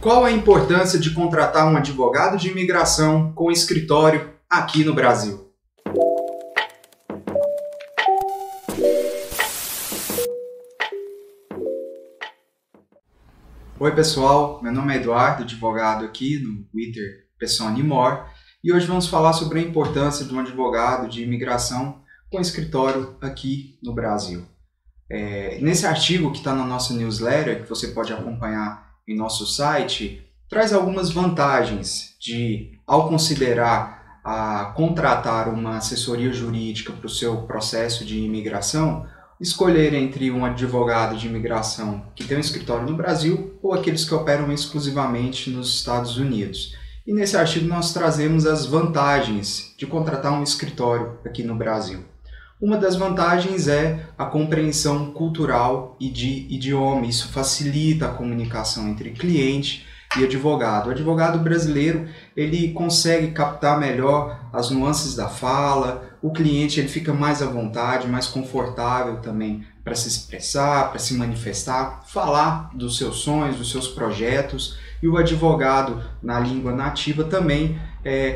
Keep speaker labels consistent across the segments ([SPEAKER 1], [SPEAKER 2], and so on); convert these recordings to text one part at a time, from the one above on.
[SPEAKER 1] Qual a importância de contratar um advogado de imigração com escritório aqui no Brasil? Oi pessoal, meu nome é Eduardo, advogado aqui no Twitter Pessoni More, e hoje vamos falar sobre a importância de um advogado de imigração com escritório aqui no Brasil. Nesse artigo que está na nossa newsletter, que você pode acompanhar em nosso site, traz algumas vantagens ao considerar contratar uma assessoria jurídica para o seu processo de imigração, escolher entre um advogado de imigração que tem um escritório no Brasil ou aqueles que operam exclusivamente nos Estados Unidos. E nesse artigo nós trazemos as vantagens de contratar um escritório aqui no Brasil. Uma das vantagens é a compreensão cultural e de idioma. Isso facilita a comunicação entre cliente e advogado. O advogado brasileiro ele consegue captar melhor as nuances da fala, o cliente ele fica mais à vontade, mais confortável também para se expressar, para se manifestar, falar dos seus sonhos, dos seus projetos, e o advogado na língua nativa também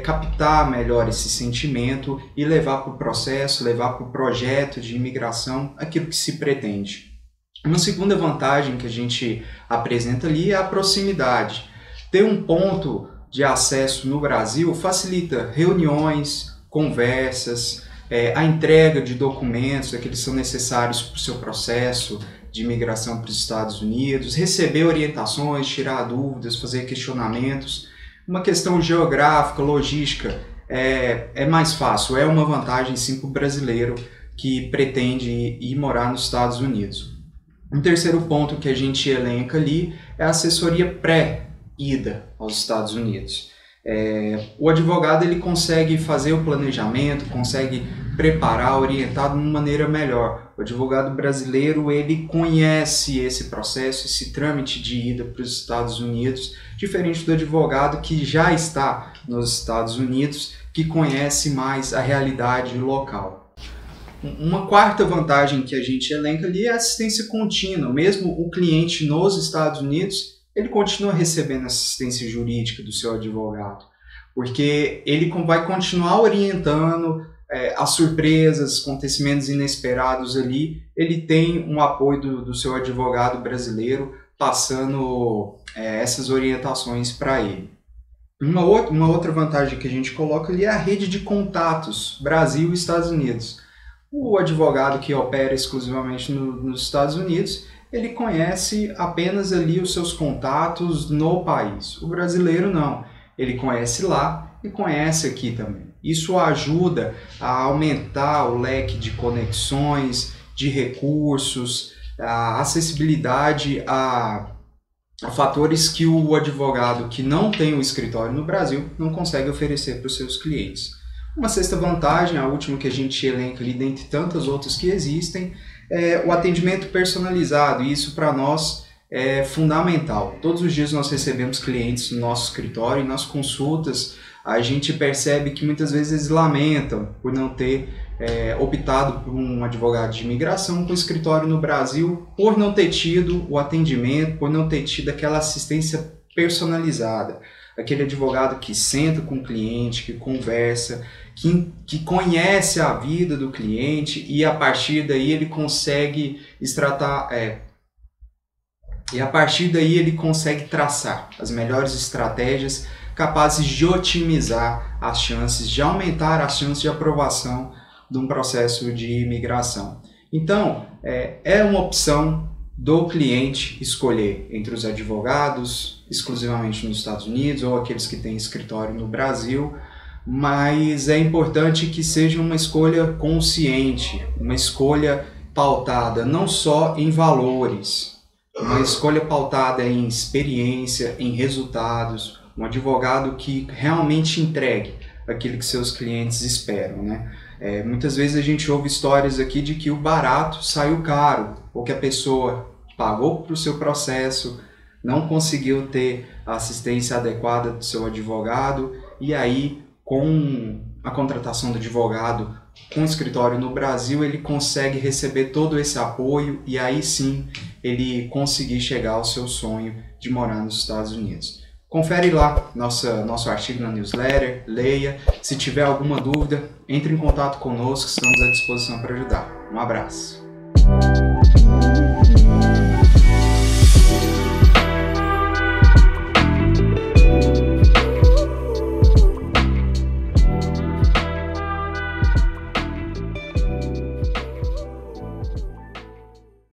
[SPEAKER 1] captar melhor esse sentimento e levar para o processo, levar para o projeto de imigração aquilo que se pretende. Uma segunda vantagem que a gente apresenta ali é a proximidade. Ter um ponto de acesso no Brasil facilita reuniões, conversas, a entrega de documentos, aqueles que são necessários para o seu processo de imigração para os Estados Unidos, receber orientações, tirar dúvidas, fazer questionamentos. Uma questão geográfica, logística, é mais fácil, é uma vantagem sim para o brasileiro que pretende ir morar nos Estados Unidos. Um terceiro ponto que a gente elenca ali é a assessoria pré-ida aos Estados Unidos. O advogado ele consegue fazer o planejamento, consegue preparar, orientar de uma maneira melhor. O advogado brasileiro ele conhece esse processo, esse trâmite de ida para os Estados Unidos, diferente do advogado que já está nos Estados Unidos, que conhece mais a realidade local. Uma quarta vantagem que a gente elenca ali é a assistência contínua. Mesmo o cliente nos Estados Unidos, ele continua recebendo assistência jurídica do seu advogado, porque ele vai continuar orientando as surpresas, acontecimentos inesperados ali, ele tem um apoio do seu advogado brasileiro passando essas orientações para ele. Uma outra vantagem que a gente coloca ali é a rede de contatos Brasil e Estados Unidos. O advogado que opera exclusivamente nos Estados Unidos, ele conhece apenas ali os seus contatos no país. O brasileiro não, ele conhece lá e conhece aqui também. Isso ajuda a aumentar o leque de conexões, de recursos, a acessibilidade a fatores que o advogado que não tem um escritório no Brasil não consegue oferecer para os seus clientes. Uma sexta vantagem, a última que a gente elenca ali, dentre tantas outras que existem, é o atendimento personalizado, e isso para nós é fundamental. Todos os dias nós recebemos clientes no nosso escritório e nas consultas a gente percebe que muitas vezes eles lamentam por não ter optado por um advogado de imigração com escritório no Brasil, por não ter tido o atendimento, por não ter tido aquela assistência personalizada. Aquele advogado que senta com o cliente, que conversa, que conhece a vida do cliente e a partir daí ele consegue traçar as melhores estratégias capazes de otimizar as chances, de aumentar as chances de aprovação de um processo de imigração. Então, é uma opção do cliente escolher entre os advogados exclusivamente nos Estados Unidos ou aqueles que têm escritório no Brasil, mas é importante que seja uma escolha consciente, uma escolha pautada não só em valores, uma escolha pautada em experiência, em resultados, um advogado que realmente entregue aquilo que seus clientes esperam, né? Muitas vezes a gente ouve histórias aqui de que o barato saiu caro, ou que a pessoa pagou para o seu processo, não conseguiu ter a assistência adequada do seu advogado, e aí com a contratação do advogado com escritório no Brasil, ele consegue receber todo esse apoio e aí sim ele conseguir chegar ao seu sonho de morar nos Estados Unidos. Confere lá nosso artigo na newsletter, leia. Se tiver alguma dúvida, entre em contato conosco, estamos à disposição para ajudar. Um abraço.